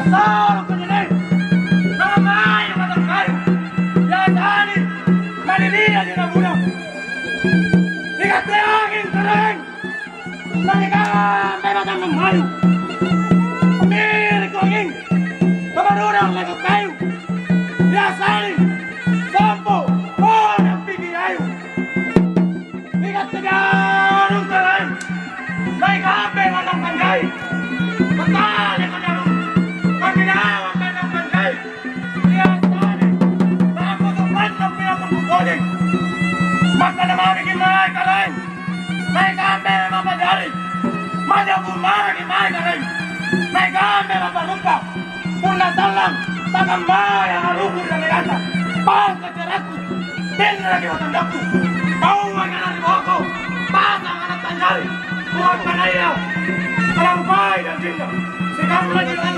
Kasal ko nila mga may matang kayo. Yasani, malilihan yun ang muna. Ikat na aking kareng. Nalikan may matang ng mayo. Pamilig ko aking mamarunang lagot kayo. Yasani, sampo, o nagpigilayo. Ikat na ganong kareng. Nalikan may matang kanggay. Matali ko na paginawa ka ng kanggay. Yasani, maputupan ng pinaputukoling. Magkanamamigin mga kareng. May kami mapadari. Madagumagi mga kareng. May kami mapalumpa. Kung nasalang, takambay ang arugod na nagata. Pang katsaraku. Tinragi mo tandakto. Pauwag ka na ni Moko. Pasang ka ng tanjari. Huwag ka na iya. Kalambay ng tinda. Sikang magiging